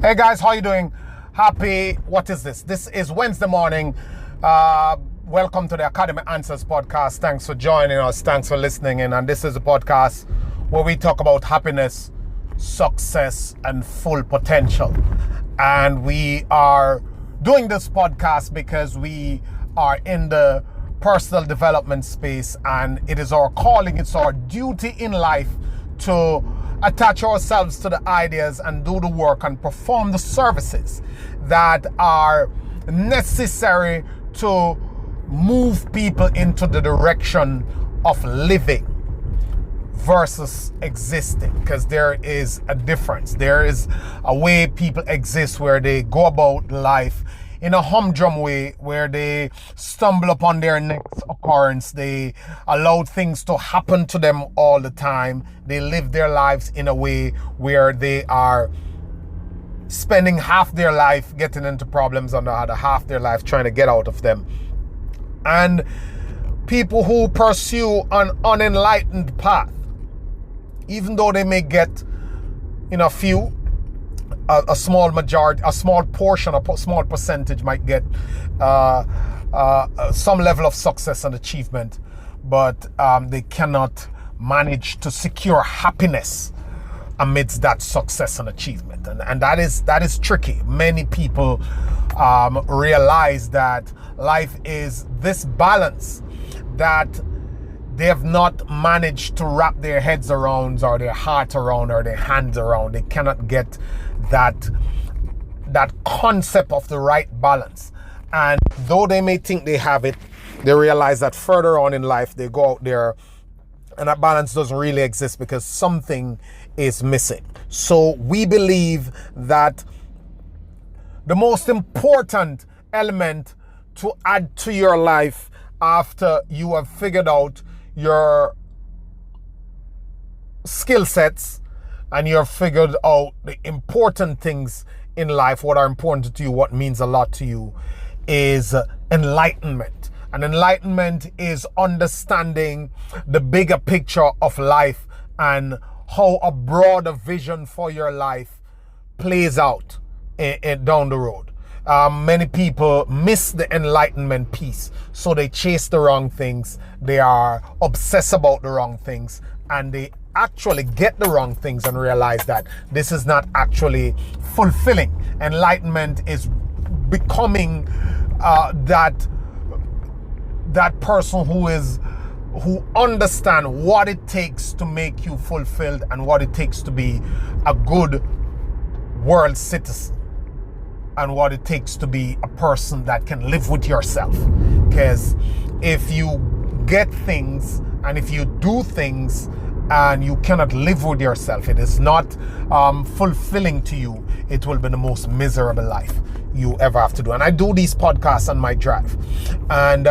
Hey guys, how you doing? What is this? This is Wednesday morning. Welcome to the Academy Answers podcast. Thanks for joining us. Thanks for listening in. And this is a podcast where we talk about happiness, success, and full potential. And we are doing this podcast because we are in the personal development space, and it is our calling, it's our duty in life to attach ourselves to the ideas and do the work and perform the services that are necessary to move people into the direction of living versus existing, because there is a difference. There is a way people exist where they go about life in a humdrum way, where they stumble upon their next occurrence. They allow things to happen to them all the time. They live their lives in a way where they are spending half their life getting into problems and the other half their life trying to get out of them. And people who pursue an unenlightened path, even though they may get a small majority, a small portion, a small percentage might get some level of success and achievement, but they cannot manage to secure happiness amidst that success and achievement. And that is tricky. Many people realize that life is this balance that they have not managed to wrap their heads around, or their heart around, or their hands around. They cannot get that concept of the right balance. And though they may think they have it, they realize that further on in life they go out there and that balance doesn't really exist because something is missing. So we believe that the most important element to add to your life after you have figured out your skill sets and you have figured out the important things in life, what are important to you, what means a lot to you, is enlightenment. And enlightenment is understanding the bigger picture of life and how a broader vision for your life plays out down the road. Many people miss the enlightenment piece, so they chase the wrong things, they are obsessed about the wrong things, and they actually get the wrong things and realize that this is not actually fulfilling. Enlightenment is becoming that person who understand what it takes to make you fulfilled and what it takes to be a good world citizen, and what it takes to be a person that can live with yourself. Because if you get things and if you do things and you cannot live with yourself, it is not fulfilling to you, it will be the most miserable life you ever have to do. And I do these podcasts on my drive, and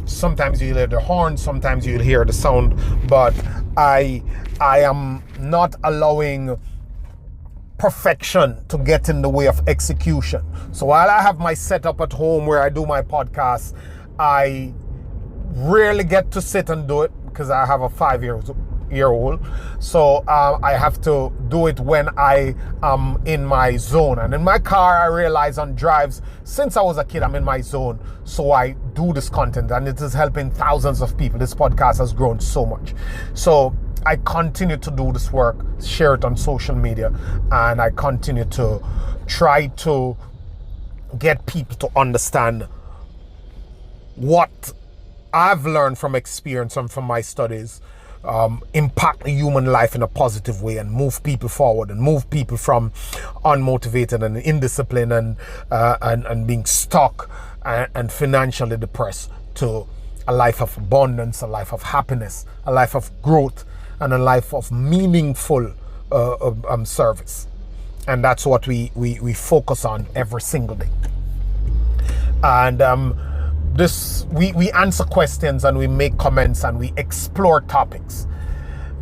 sometimes you'll hear the horn, sometimes you'll hear the sound, but I am not allowing perfection to get in the way of execution. So while I have my setup at home where I do my podcasts, I rarely get to sit and do it because I have a 5-year-old. So I have to do it when I am in my zone. And in my car, I realize on drives, since I was a kid, I'm in my zone. So I do this content, and it is helping thousands of people. This podcast has grown so much. So I continue to do this work, share it on social media, and I continue to try to get people to understand what I've learned from experience and from my studies, impact the human life in a positive way and move people forward and move people from unmotivated and indisciplined and being stuck and financially depressed to a life of abundance, a life of happiness, a life of growth, and a life of meaningful service. And that's what we focus on every single day. And we answer questions and we make comments and we explore topics.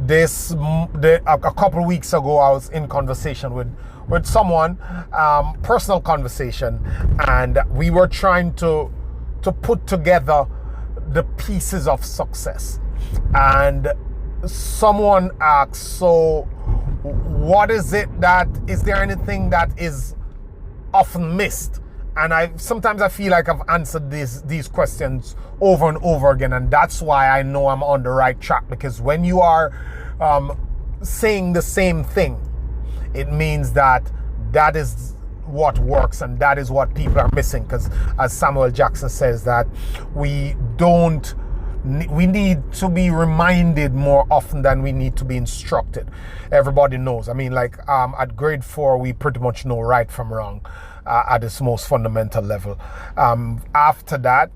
A couple of weeks ago, I was in conversation with someone, personal conversation, and we were trying to put together the pieces of success. And someone asked, so what is there anything that is often missed. And sometimes I feel like I've answered these questions over and over again, and that's why I know I'm on the right track. Because when you are saying the same thing, it means that is what works, and that is what people are missing. Because as Samuel Jackson says, that we need to be reminded more often than we need to be instructed. Everybody knows. I mean, like at grade 4, we pretty much know right from wrong at its most fundamental level. After that,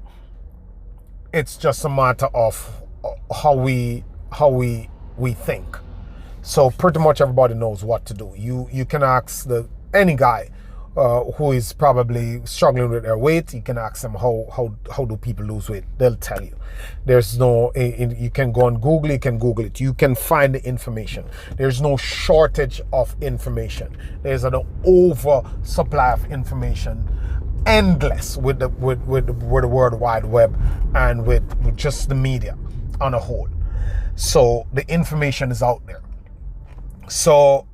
it's just a matter of how we think. So pretty much everybody knows what to do. You can ask any guy who is probably struggling with their weight. You can ask them how do people lose weight. They'll tell you. There's no, you can go on Google, you can Google it. You can find the information. There's no shortage of information. There's an oversupply of information, endless with the World Wide Web and with just the media on a whole. So the information is out there. So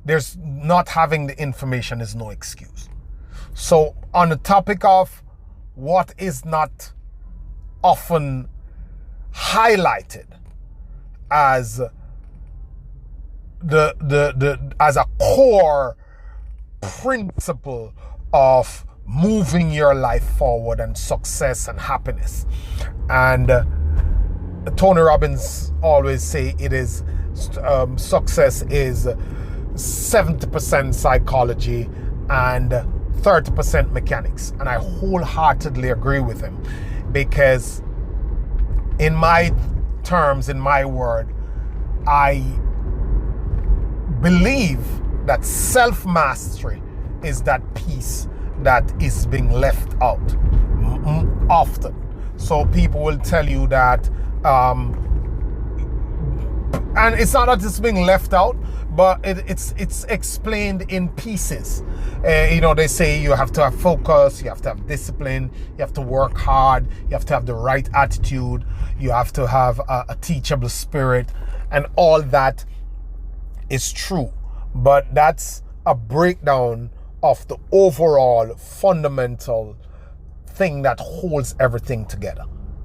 there's not having the information is no excuse. So on the topic of what is not often highlighted as as a core principle of moving your life forward and success and happiness. And Tony Robbins always say it is success is 70% psychology and 30% mechanics. And I wholeheartedly agree with him, because in my terms, in my word, I believe that self-mastery is that piece that is being left out often. So people will tell you that and it's not that it's being left out, but it's explained in pieces. They say you have to have focus, you have to have discipline, you have to work hard, you have to have the right attitude, you have to have a teachable spirit, and all that is true. But that's a breakdown of the overall fundamental thing that holds everything together,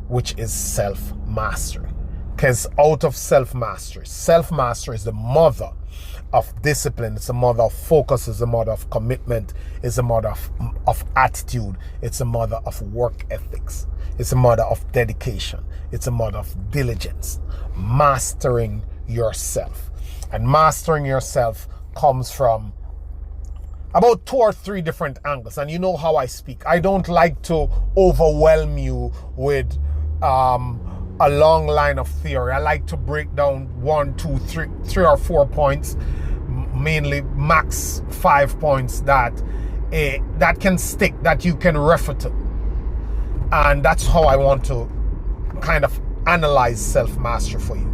which is self-mastery. Because out of self-mastery is the mother of discipline, it's the mother of focus, it's the mother of commitment, it's the mother of attitude, it's the mother of work ethics, it's the mother of dedication, it's the mother of diligence. Mastering yourself. And mastering yourself comes from about 2 or 3 different angles. And you know how I speak. I don't like to overwhelm you with a long line of theory. I like to break down 1, 2, 3 or 4 points, mainly max 5 points that can stick, that you can refer to. And that's how I want to kind of analyze self-mastery for you.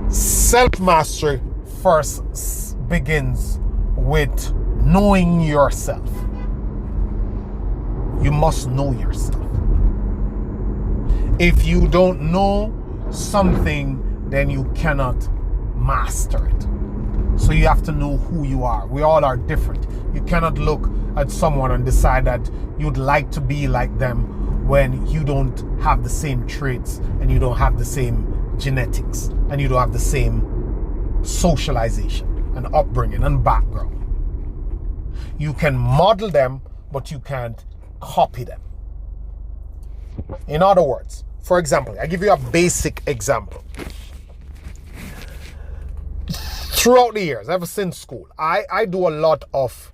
Self-mastery first begins with knowing yourself. You must know yourself. If you don't know something, then you cannot master it. So you have to know who you are. We all are different. You cannot look at someone and decide that you'd like to be like them when you don't have the same traits and you don't have the same genetics and you don't have the same socialization and upbringing and background. You can model them, but you can't copy them. In other words, for example, I give you a basic example. Throughout the years, ever since school, I do a lot of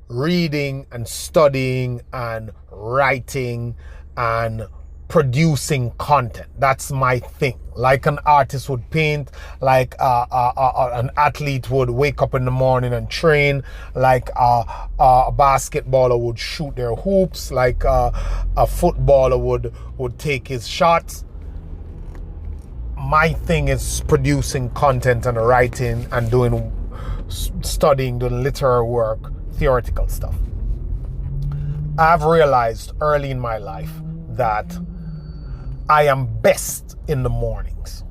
reading and studying and writing and producing content. That's my thing. Like an artist would paint, like an athlete would wake up in the morning and train, like a basketballer would shoot their hoops, like a footballer would take his shots. My thing is producing content and writing and studying, doing literary work, theoretical stuff. I've realized early in my life that I am best in the mornings.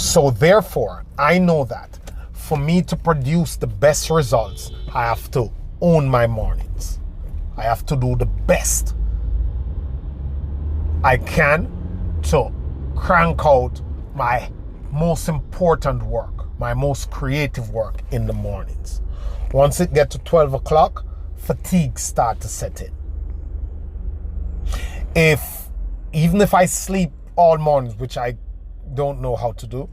So therefore, I know that for me to produce the best results, I have to own my mornings. I have to do the best I can to crank out my most important work, my most creative work in the mornings. Once it gets to 12 o'clock, fatigue start to set in. Even if I sleep all mornings, which I don't know how to do,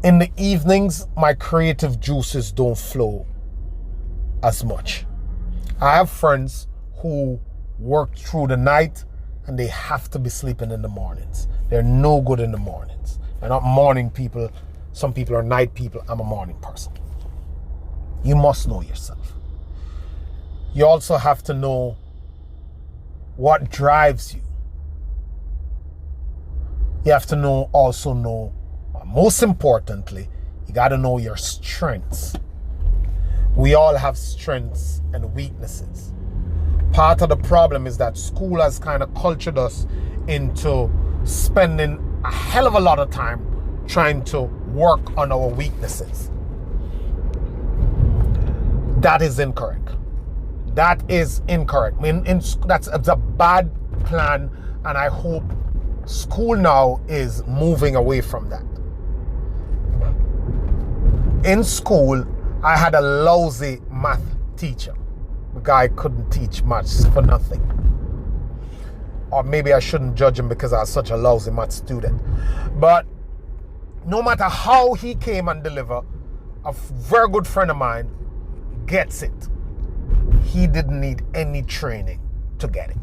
in the evenings, my creative juices don't flow as much. I have friends who work through the night and they have to be sleeping in the mornings. They're no good in the mornings. They're not morning people. Some people are night people. I'm a morning person. You must know yourself. You also have to know what drives you. You have to also know, most importantly, you got to know your strengths. We all have strengths and weaknesses. Part of the problem is that school has kind of cultured us into spending a hell of a lot of time trying to work on our weaknesses. That is incorrect. That is incorrect. I mean, that's a bad plan, and I hope school now is moving away from that. In school, I had a lousy math teacher. The guy couldn't teach maths for nothing. Or maybe I shouldn't judge him because I was such a lousy math student. But no matter how he came and delivered, a very good friend of mine gets it. He didn't need any training to get it.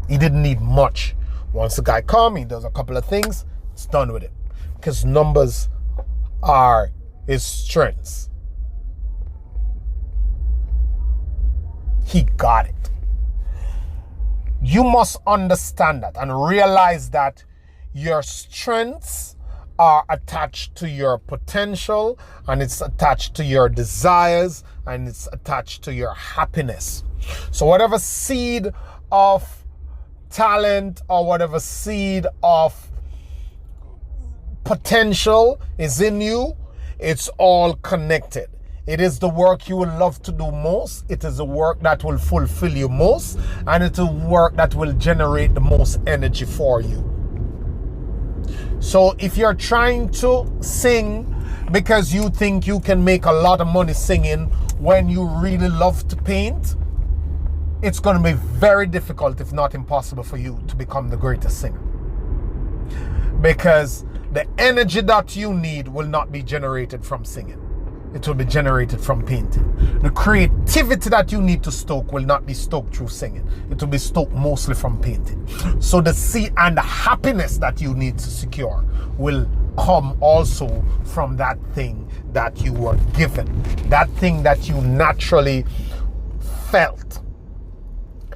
He didn't need much. Once the guy comes, he does a couple of things, it's done with it. Because numbers are his strengths. He got it. You must understand that and realize that your strengths are attached to your potential, and it's attached to your desires, and it's attached to your happiness. So whatever seed of talent or whatever seed of potential is in you, it's all connected. It is the work you will love to do most. It is the work that will fulfill you most. And it's the work that will generate the most energy for you. So if you're trying to sing because you think you can make a lot of money singing when you really love to paint, it's going to be very difficult, if not impossible, for you to become the greatest singer. Because the energy that you need will not be generated from singing. It will be generated from painting. The creativity that you need to stoke will not be stoked through singing. It will be stoked mostly from painting. So the happiness that you need to secure will come also from that thing that you were given. That thing that you naturally felt.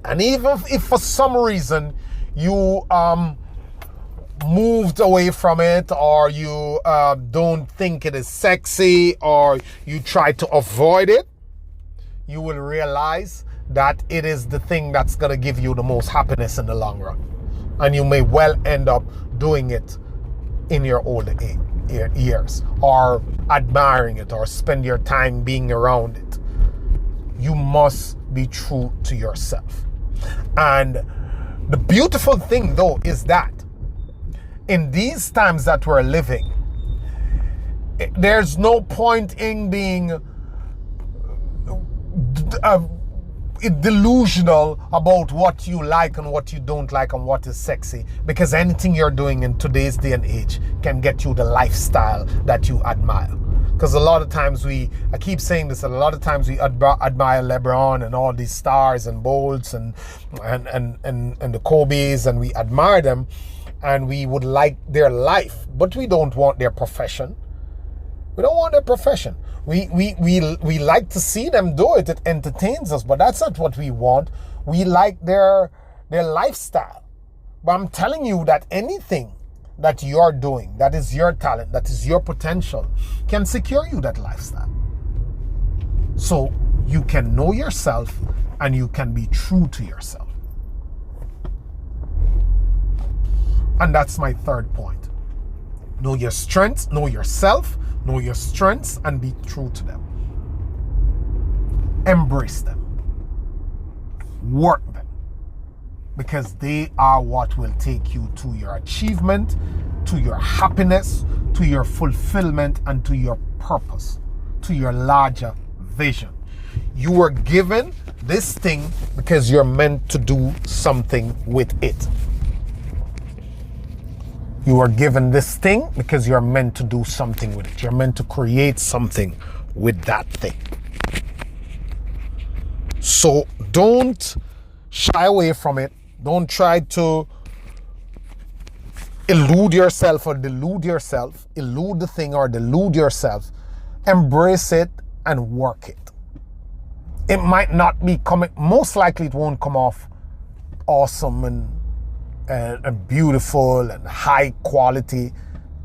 And even if for some reason you moved away from it, or you don't think it is sexy, or you try to avoid it, you will realize that it is the thing that's going to give you the most happiness in the long run. And you may well end up doing it in your older years, or admiring it, or spend your time being around it. You must be true to yourself. And the beautiful thing, though, is that in these times that we're living, there's no point in being delusional about what you like and what you don't like and what is sexy, because anything you're doing in today's day and age can get you the lifestyle that you admire. Because a lot of times I keep saying this, a lot of times we admire LeBron and all these stars and Bolts and the Kobe's, and we admire them and we would like their life, but we don't want their profession. We don't want their profession. We like to see them do it. It entertains us, but that's not what we want. We like their lifestyle. But I'm telling you that anything that you're doing, that is your talent, that is your potential, can secure you that lifestyle. So you can know yourself and you can be true to yourself. And that's my third point. Know your strengths, know yourself, know your strengths, and be true to them. Embrace them. Work them. Because they are what will take you to your achievement, to your happiness, to your fulfillment, and to your purpose, to your larger vision. You were given this thing because you're meant to do something with it. You are given this thing because you're meant to do something with it. You're meant to create something with that thing. So don't shy away from it. Don't try to elude yourself or delude yourself. Elude the thing or delude yourself. Embrace it and work it. It might not be coming, most likely it won't come off awesome and beautiful and high quality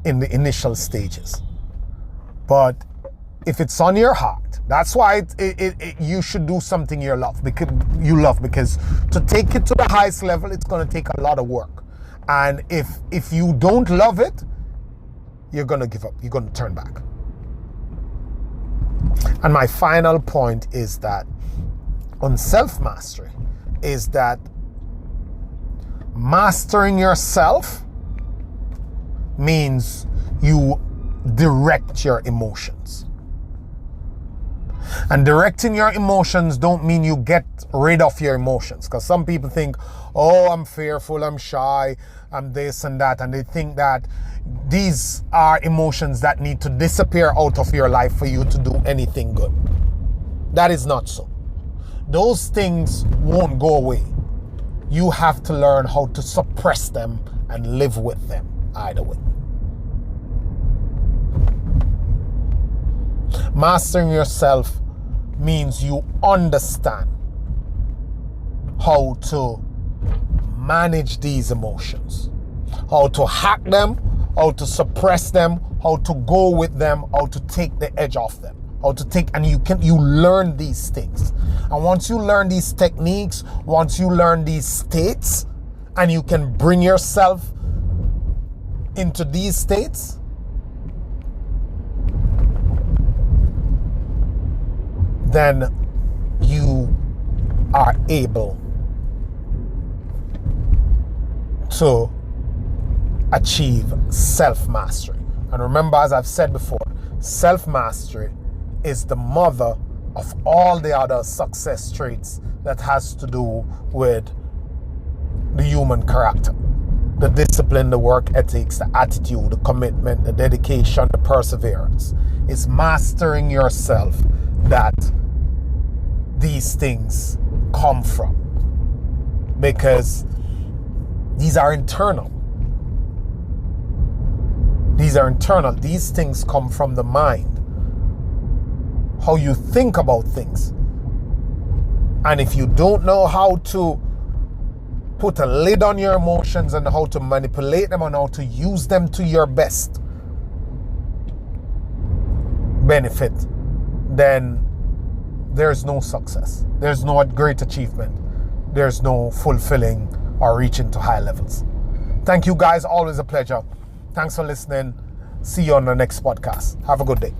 in the initial stages. But if it's on your heart, that's why you should do something you love, because to take it to the highest level, it's going to take a lot of work. And if you don't love it, you're going to give up. You're going to turn back. And my final point is that on self-mastery is that mastering yourself means you direct your emotions. And directing your emotions don't mean you get rid of your emotions. Because some people think, oh, I'm fearful, I'm shy, I'm this and that. And they think that these are emotions that need to disappear out of your life for you to do anything good. That is not so. Those things won't go away. You have to learn how to suppress them and live with them either way. Mastering yourself means you understand how to manage these emotions, how to hack them, how to suppress them, how to go with them, how to take the edge off them, and you learn these things. And once you learn these techniques, once you learn these states, and you can bring yourself into these states, then you are able to achieve self-mastery. And remember, as I've said before, self-mastery is the mother of all the other success traits that has to do with the human character. The discipline, the work ethics, the attitude, the commitment, the dedication, the perseverance. It's mastering yourself that these things come from, because these are internal. These things come from the mind, how you think about things. And if you don't know how to put a lid on your emotions and how to manipulate them and how to use them to your best benefit, then there's no success. There's no great achievement. There's no fulfilling or reaching to high levels. Thank you guys. Always a pleasure. Thanks for listening. See you on the next podcast. Have a good day.